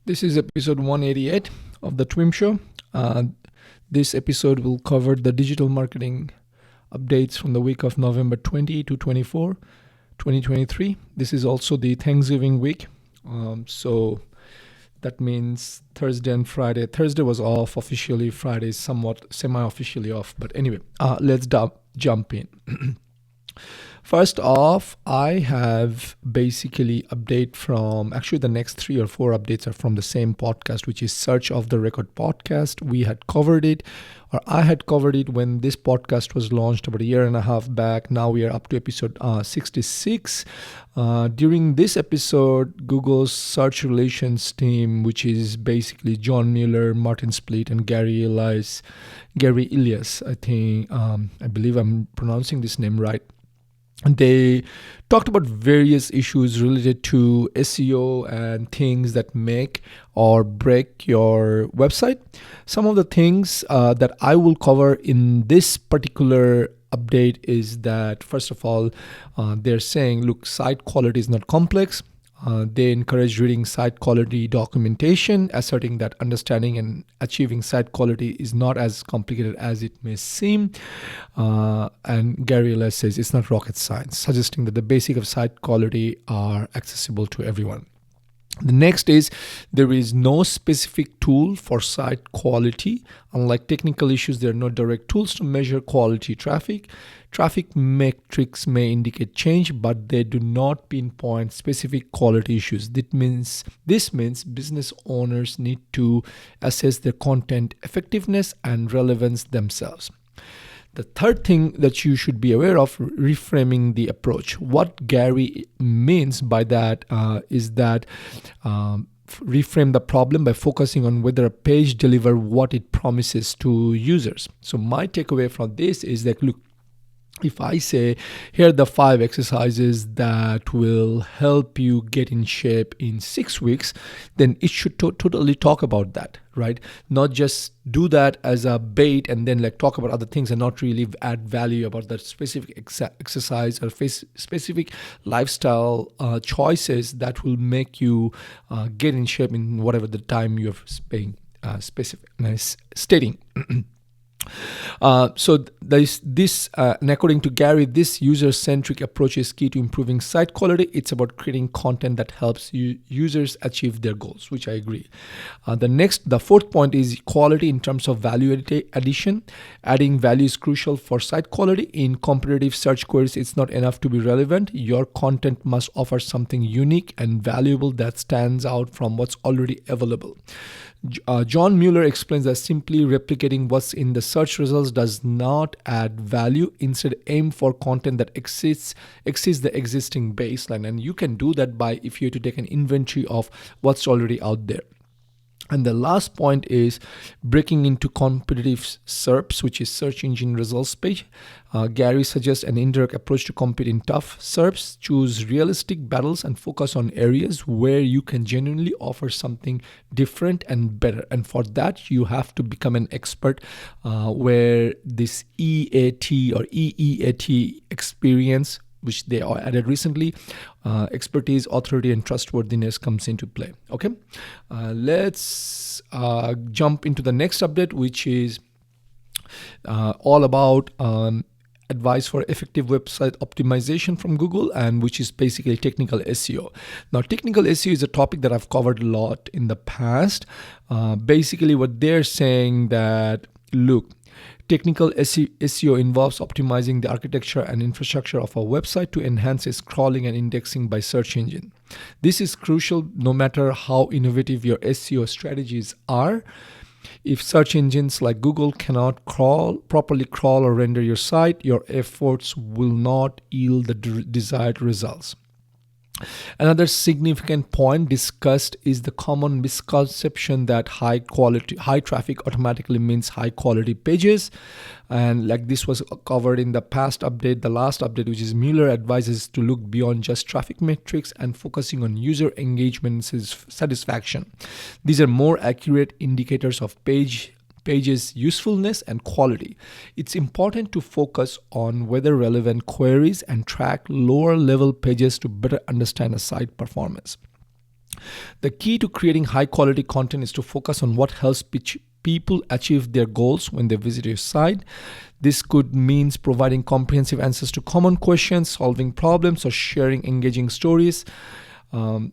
This is episode 188 of the TWIM Show. This episode will cover the digital marketing updates from the week of November 20 to 24, 2023. This is also the Thanksgiving week. So that means Thursday and Friday. Thursday was off officially. Friday is somewhat semi-officially off. But anyway, let's jump in. First off, I have basically update from, actually the next 3 or 4 updates are from the same podcast, which is Search of the Record podcast. We had covered it, or I had covered it when this podcast was launched about a year and a half back. Now we are up to episode 66. During this episode, Google's search relations team, which is basically John Mueller, Mueller and Splitt, and Gary Illyes, I believe I'm pronouncing this name right. They talked about various issues related to SEO and things that make or break your website. Some of the things that I will cover in this particular update is that, first of all, they're saying, look, site quality is not complex. They encourage reading site quality documentation, asserting that understanding and achieving site quality is not as complicated as it may seem. And Gary Illyes says it's not rocket science, suggesting that the basics of site quality are accessible to everyone. The next is there is no specific tool for site quality. Unlike technical issues, there are no direct tools to measure quality traffic. Traffic metrics may indicate change, but they do not pinpoint specific quality issues. This means business owners need to assess their content effectiveness and relevance themselves. The third thing that you should be aware of, reframing the approach. What Gary means by that is that reframe the problem by focusing on whether a page delivers what it promises to users. So my takeaway from this is that, look, if I say, here are the 5 exercises that will help you get in shape in 6 weeks, then it should totally talk about that, right? Not just do that as a bait and then talk about other things and not really add value about that specific exercise or specific lifestyle choices that will make you get in shape in whatever the time you're stating. So there is this, and according to Gary, this user-centric approach is key to improving site quality. It's about creating content that helps users achieve their goals, which I agree. The fourth point is quality in terms of value addition. Adding value is crucial for site quality. In competitive search queries, it's not enough to be relevant. Your content must offer something unique and valuable that stands out from what's already available. John Mueller explains that simply replicating what's in the search results does not add value. Instead, aim for content that exceeds the existing baseline. And you can do that by, if you have to take an inventory of what's already out there. And the last point is breaking into competitive SERPs, which is search engine results page. Gary suggests an indirect approach to compete in tough SERPs. Choose realistic battles and focus on areas where you can genuinely offer something different and better. And for that, you have to become an expert where this EAT or EEAT experience, which they are added recently, expertise, authority, and trustworthiness comes into play. Okay, let's jump into the next update, which is all about advice for effective website optimization from Google, and which is basically technical SEO. Now, technical SEO is a topic that I've covered a lot in the past. Basically, what they're saying that, look, technical SEO involves optimizing the architecture and infrastructure of a website to enhance its crawling and indexing by search engine. This is crucial no matter how innovative your SEO strategies are. If search engines like Google cannot properly crawl or render your site, your efforts will not yield the desired results. Another significant point discussed is the common misconception that high traffic automatically means high quality pages. And this was covered in the last update, which is Mueller advises to look beyond just traffic metrics and focusing on user engagement and satisfaction. These are more accurate indicators of page's usefulness and quality. It's important to focus on whether relevant queries and track lower level pages to better understand a site performance. The key to creating high quality content is to focus on what helps people achieve their goals when they visit your site. This could means providing comprehensive answers to common questions, solving problems, or sharing engaging stories.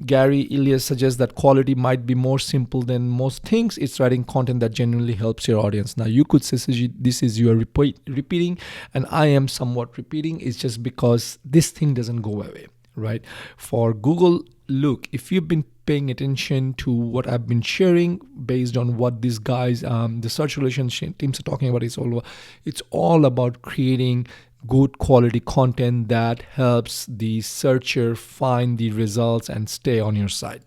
Gary Illyes suggests that quality might be more simple than most things. It's writing content that genuinely helps your audience. Now, you could say, this is you are repeating, and I am somewhat repeating. It's just because this thing doesn't go away, right? For Google, look, if you've been paying attention to what I've been sharing based on what these guys, the search relationship teams are talking about, it's all about creating good quality content that helps the searcher find the results and stay on your site.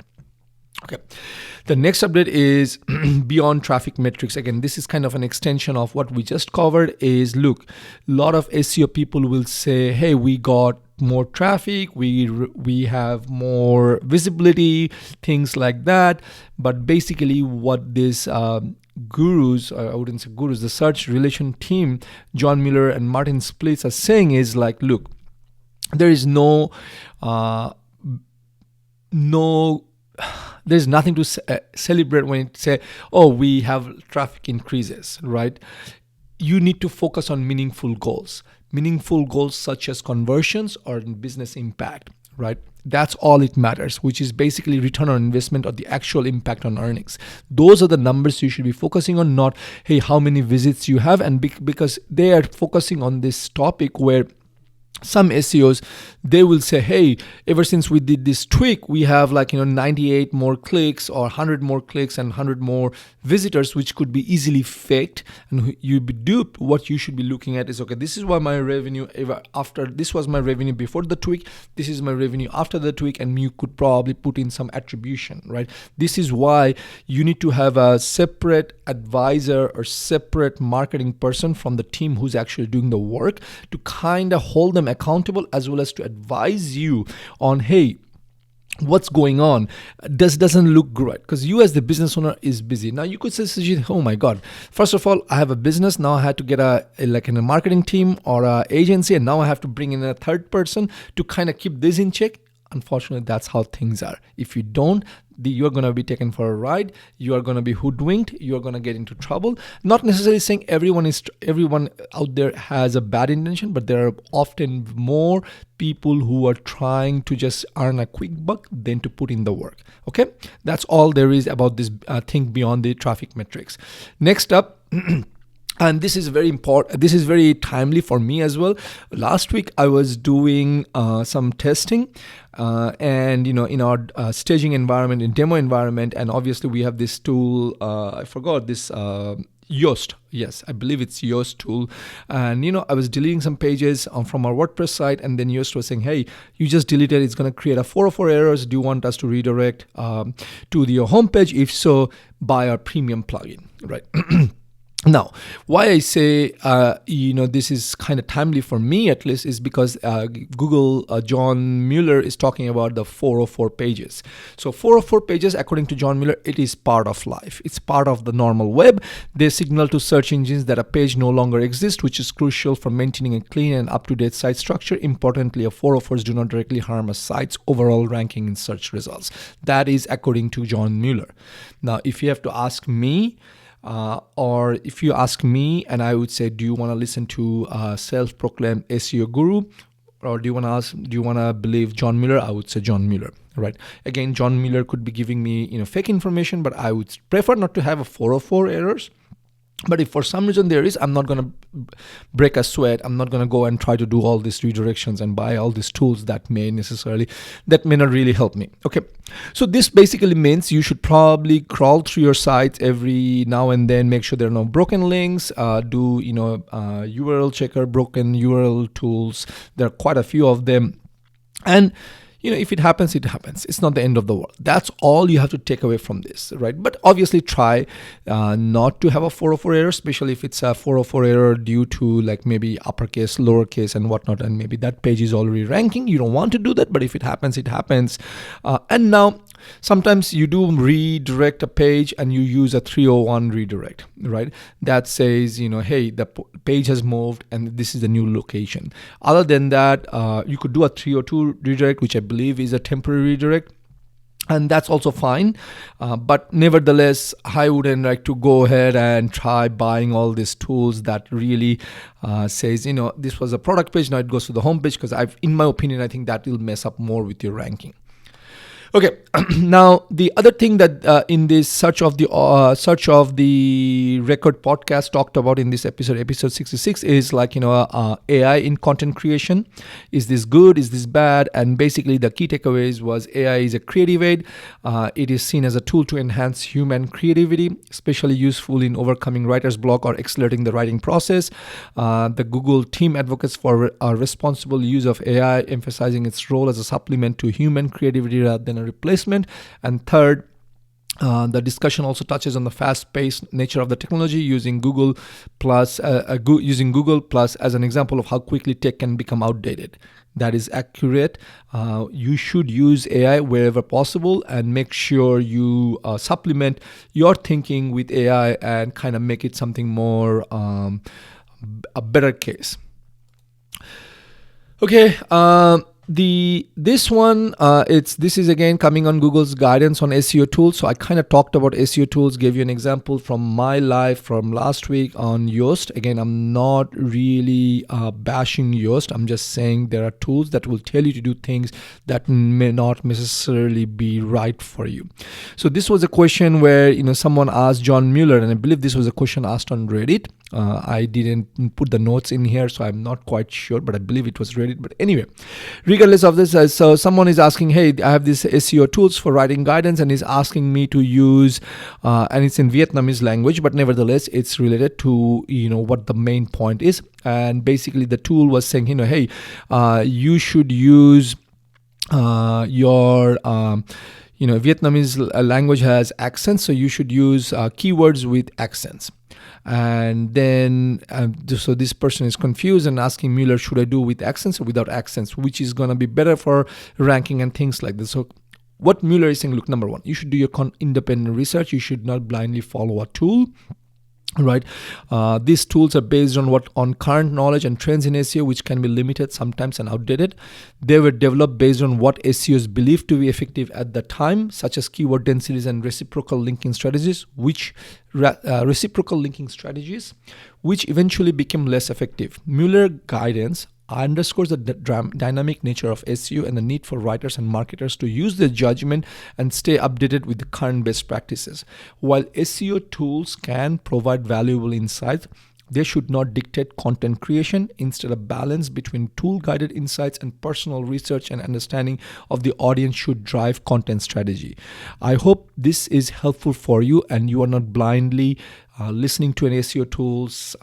Okay, the next update is beyond traffic metrics. Again, this is kind of an extension of what we just covered. Is look, a lot of SEO people will say, hey, we got more traffic, we have more visibility, things like that. But basically what this gurus, I wouldn't say gurus, the search relation team, John Mueller and Mueller Splitt, are saying is like, look, there is there's nothing to celebrate when it say, oh, we have traffic increases, right? You need to focus on meaningful goals such as conversions or business impact, right? That's all it matters, which is basically return on investment or the actual impact on earnings. Those are the numbers you should be focusing on, not, hey, how many visits you have. And because they are focusing on this topic where some SEOs, they will say, hey, ever since we did this tweak, we have 98 more clicks or 100 more clicks and 100 more visitors, which could be easily faked and you'd be duped. What you should be looking at is, okay, this is what my revenue this was my revenue before the tweak, this is my revenue after the tweak, and you could probably put in some attribution, right? This is why you need to have a separate advisor or separate marketing person from the team who's actually doing the work to kind of hold them accountable, as well as to advise you on, hey, what's going on, doesn't look great, because you as the business owner is busy. Now you could say, Sajid, oh my god, first of all, I have a business, now I had to get a marketing team or a agency, and now I have to bring in a third person to kind of keep this in check. Unfortunately, that's how things are. If you don't, you're going to be taken for a ride, you are going to be hoodwinked, you're going to get into trouble. Not necessarily saying everyone out there has a bad intention, but there are often more people who are trying to just earn a quick buck than to put in the work. Okay, that's all there is about this thing beyond the traffic metrics. Next up, and this is very important, this is very timely for me as well. Last week I was doing some testing and in our staging environment, in demo environment, and obviously we have this tool, I forgot this Yoast. Yes, I believe it's Yoast tool. And I was deleting some pages from our WordPress site, and then Yoast was saying, hey, you just deleted, it's going to create a 404 errors. Do you want us to redirect to your homepage? If so, buy our premium plugin, right? Now, why I say, this is kind of timely for me at least is because Google, John Mueller is talking about the 404 pages. So 404 pages, according to John Mueller, it is part of life. It's part of the normal web. They signal to search engines that a page no longer exists, which is crucial for maintaining a clean and up-to-date site structure. Importantly, 404s do not directly harm a site's overall ranking in search results. That is according to John Mueller. Now, if you have to ask me, or if you ask me, and I would say, do you want to listen to a self-proclaimed SEO guru, or do you want to believe John Mueller? I would say John Mueller, right? Again, John Mueller could be giving me fake information, but I would prefer not to have a 404 errors. But if for some reason there is, I'm not going to break a sweat. I'm not going to go and try to do all these redirections and buy all these tools that may not really help me. Okay. So this basically means you should probably crawl through your sites every now and then, make sure there are no broken links, do, URL checker, broken URL tools. There are quite a few of them. And if it happens, it happens. It's not the end of the world. That's all you have to take away from this, right? But obviously try not to have a 404 error, especially if it's a 404 error due to maybe uppercase, lowercase and whatnot, and maybe that page is already ranking. You don't want to do that, but if it happens, it happens. And now, sometimes you do redirect a page and you use a 301 redirect, right? That says, hey, the page has moved and this is the new location. Other than that, you could do a 302 redirect, which I believe is a temporary redirect. and that's also fine. But nevertheless, I wouldn't like to go ahead and try buying all these tools that really says, this was a product page, now it goes to the home page, because in my opinion, I think that will mess up more with your ranking. Okay, now the other thing that in this search of the record podcast talked about in this episode 66, is like AI in content creation. Is this good? Is this bad? And basically the key takeaways was AI is a creative aid. It is seen as a tool to enhance human creativity, especially useful in overcoming writer's block or accelerating the writing process. The Google team advocates for a responsible use of AI, emphasizing its role as a supplement to human creativity rather than a replacement. And third, the discussion also touches on the fast-paced nature of the technology, using Google Plus as an example of how quickly tech can become outdated. That is accurate. You should use AI wherever possible, and make sure you supplement your thinking with AI and kind of make it something more a better case. Okay. This is again coming on Google's guidance on SEO tools. So I kind of talked about SEO tools, gave you an example from my life from last week on Yoast. Again, I'm not really bashing Yoast. I'm just saying there are tools that will tell you to do things that may not necessarily be right for you. So this was a question where someone asked John Mueller, and I believe this was a question asked on Reddit. I didn't put the notes in here, so I'm not quite sure, but I believe it was Reddit. But anyway, regardless of this, so someone is asking, hey, I have this SEO tools for writing guidance, and is asking me to use, and it's in Vietnamese language, but nevertheless, it's related to what the main point is. And basically, the tool was saying, hey, you should use your Vietnamese language has accents, so you should use keywords with accents. And then, so this person is confused and asking Mueller, should I do with accents or without accents, which is going to be better for ranking and things like this. So what Mueller is saying, look, number one, you should do your independent research. You should not blindly follow a tool. Right, these tools are based on current knowledge and trends in SEO, which can be limited sometimes and outdated. They were developed based on what SEOs believed to be effective at the time, such as keyword densities and reciprocal linking strategies, which eventually became less effective. Mueller guidance underscores the dynamic nature of SEO and the need for writers and marketers to use their judgment and stay updated with the current best practices. While SEO tools can provide valuable insights, they should not dictate content creation. Instead, a balance between tool-guided insights and personal research and understanding of the audience should drive content strategy. I hope this is helpful for you and you are not blindly listening to an SEO tools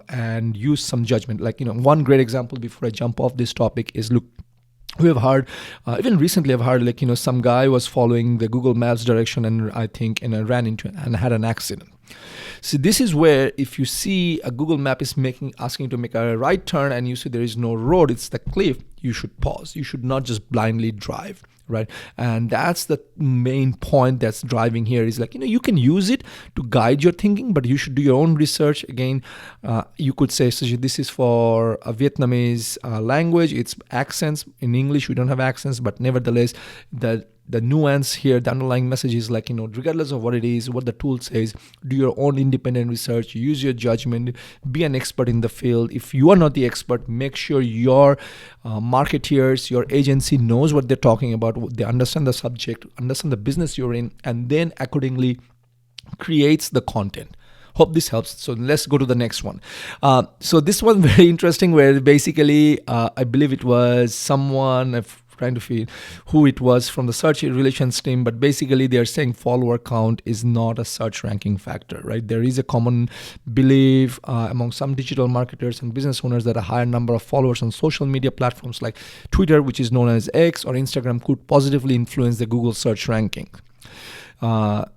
and use some judgment. Like, one great example before I jump off this topic is, look, we have heard, even recently I've heard, some guy was following the Google Maps direction and ran into and had an accident. So this is where, if you see a Google map is asking you to make a right turn and you see there is no road, it's the cliff, you should pause. You should not just blindly drive, right? And that's the main point that's driving here is you can use it to guide your thinking, but you should do your own research. Again, you could say, so this is for a Vietnamese language, it's accents. In English, we don't have accents, but nevertheless, the nuance here, the underlying message is regardless of what it is, what the tool says, do your own independent research, use your judgment, be an expert in the field. If you are not the expert, make sure your marketeers, your agency knows what they're talking about. They understand the subject, understand the business you're in, and then accordingly creates the content. Hope this helps. So let's go to the next one. So this one very interesting, where basically I believe it was someone, trying to feel who it was from the search relations team, but basically they are saying follower count is not a search ranking factor, right? There is a common belief among some digital marketers and business owners that a higher number of followers on social media platforms like Twitter, which is known as X, or Instagram, could positively influence the Google search ranking. And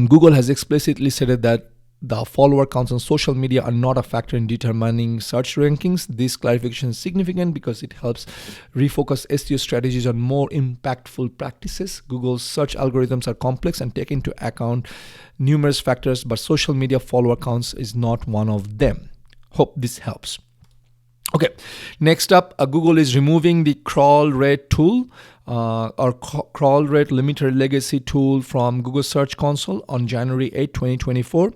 Google has explicitly stated that the follower counts on social media are not a factor in determining search rankings. This clarification is significant because it helps refocus SEO strategies on more impactful practices. Google's search algorithms are complex and take into account numerous factors, but social media follower counts is not one of them. Hope this helps. Okay, next up, Google is removing the crawl rate tool or crawl rate limiter legacy tool from Google Search Console on January 8, 2024.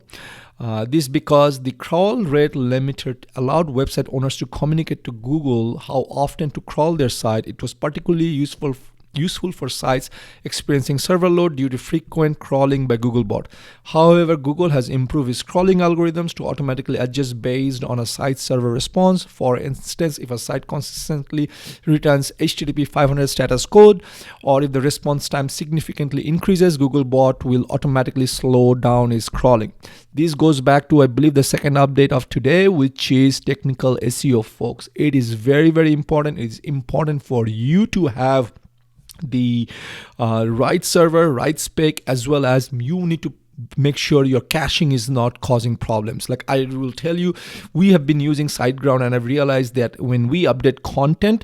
This because the crawl rate limiter allowed website owners to communicate to Google how often to crawl their site. It was particularly useful for sites experiencing server load due to frequent crawling by Googlebot. However, Google has improved its crawling algorithms to automatically adjust based on a site's server response. For instance, if a site consistently returns HTTP 500 status code, or if the response time significantly increases, Googlebot will automatically slow down its crawling. This goes back to, I believe, the second update of today, which is technical SEO, folks. It is very, very important. It is important for you to have the right server, right spec, as well as you need to make sure your caching is not causing problems. Like I will tell you, we have been using SiteGround, and I've realized that when we update content,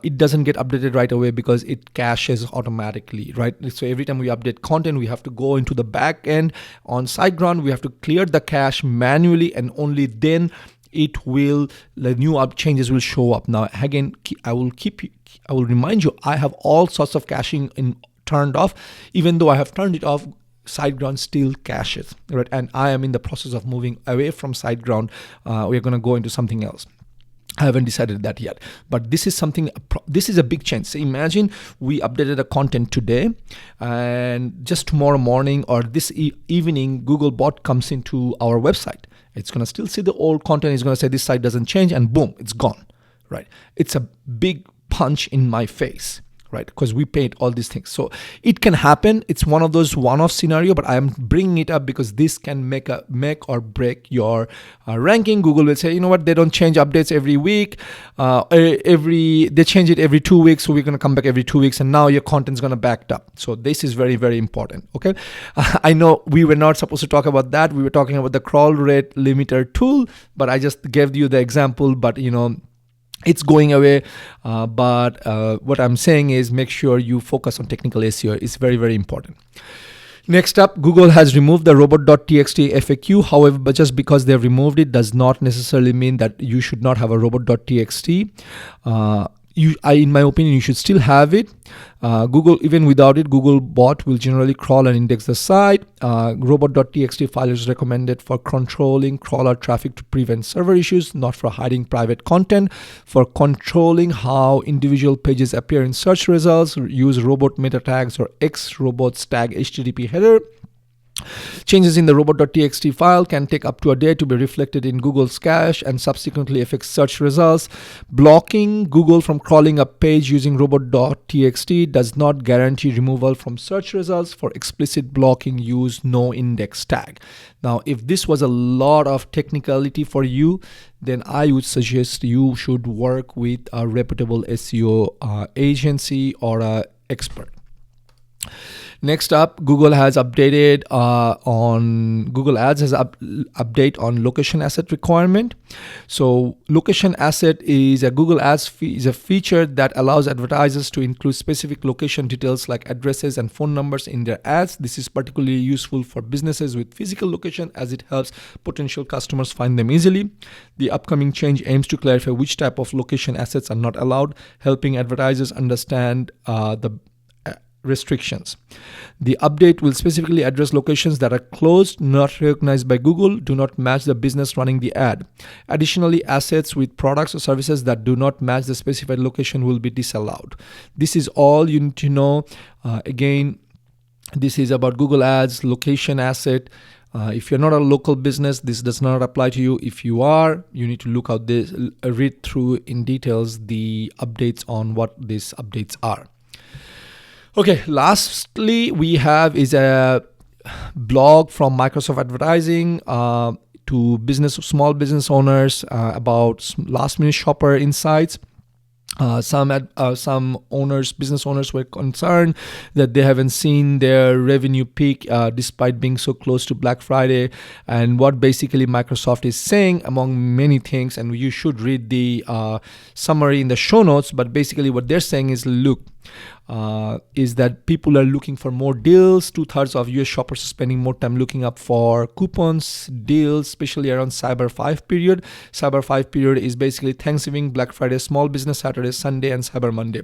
it doesn't get updated right away because it caches automatically, right? So every time we update content, we have to go into the back end on SiteGround. We have to clear the cache manually, and only then the new changes will show up. Now again, I will remind you, I have all sorts of caching turned off. Even though I have turned it off, SiteGround still caches, right? And I am in the process of moving away from SiteGround. We're going to go into something else. I haven't decided that yet, but this is a big change. So imagine we updated a content today, and just tomorrow morning or this evening, Googlebot comes into our website. It's going to still see the old content. It's going to say this site doesn't change, and boom, it's gone, right? It's a big punch in my face, right? Because we paid all these things. So it can happen. It's one of those one-off scenario, but I'm bringing it up because this can make or break your ranking. Google will say, you know what? They don't change updates every week. They change it every 2 weeks. So we're going to come back every 2 weeks, and now your content's going to back up. So this is very, very important. Okay. I know we were not supposed to talk about that. We were talking about the crawl rate limiter tool, but I just gave you the example, but it's going away, but what I'm saying is make sure you focus on technical SEO. It's very, very important. Next up, Google has removed the robot.txt FAQ. However, but just because they've removed it does not necessarily mean that you should not have a robot.txt. In my opinion, you should still have it. Google, even without it, Googlebot will generally crawl and index the site. Robot.txt file is recommended for controlling crawler traffic to prevent server issues, not for hiding private content. For controlling how individual pages appear in search results, use robot meta tags or xrobots tag HTTP header. Changes in the robot.txt file can take up to a day to be reflected in Google's cache and subsequently affect search results. Blocking Google from crawling a page using robot.txt does not guarantee removal from search results. For explicit blocking, use no index tag. Now, if this was a lot of technicality for you, then I would suggest you should work with a reputable SEO agency or an expert. Next up, Google has updated on Google Ads has update on location asset requirement. So location asset is a Google Ads is a feature that allows advertisers to include specific location details like addresses and phone numbers in their ads. This is particularly useful for businesses with physical location as it helps potential customers find them easily. The upcoming change aims to clarify which type of location assets are not allowed, helping advertisers understand the restrictions. The update will specifically address locations that are closed, not recognized by Google, do not match the business running the ad. Additionally, assets with products or services that do not match the specified location will be disallowed. This is all you need to know. Again, this is about Google Ads, location asset. If you're not a local business, this does not apply to you. If you are, you need to look out this, read through in details the updates on what these updates are. Okay, lastly, we have is a blog from Microsoft Advertising to small business owners about last-minute shopper insights. Some business owners were concerned that they haven't seen their revenue peak despite being so close to Black Friday, and what basically Microsoft is saying, among many things, and you should read the summary in the show notes, but basically what they're saying is, look, is that people are looking for more deals. 2/3 of US shoppers are spending more time looking up for coupons, deals, especially around Cyber 5 period. Cyber 5 period is basically Thanksgiving, Black Friday, Small Business Saturday, Sunday, and Cyber Monday.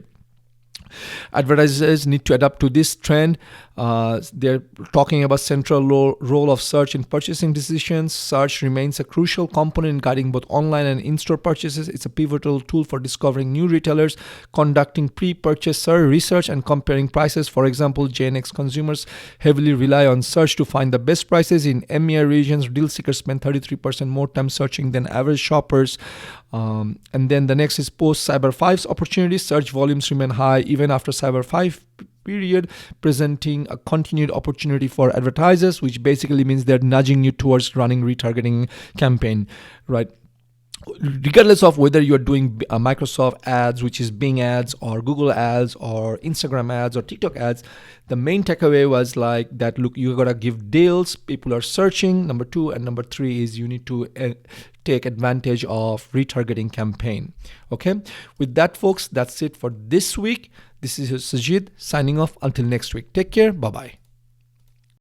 Advertisers need to adapt to this trend. They're talking about central role of search in purchasing decisions. Search remains a crucial component in guiding both online and in-store purchases. It's a pivotal tool for discovering new retailers, conducting pre-purchase research, and comparing prices. For example, Gen X consumers heavily rely on search to find the best prices. In EMEA regions, deal seekers spend 33% more time searching than average shoppers. And then the next is post-Cyber 5's opportunities. Search volumes remain high even after Cyber 5 period, presenting a continued opportunity for advertisers, which basically means they're nudging you towards running retargeting campaign, right? Regardless of whether you're doing Microsoft ads, which is Bing ads, or Google ads, or Instagram ads, or TikTok ads, the main takeaway was like that, look, you gotta give deals, people are searching, number 2, and number 3 is you need to take advantage of retargeting campaign. Okay, with that, folks, that's it for this week. This is Sajid signing off until next week. Take care. Bye-bye.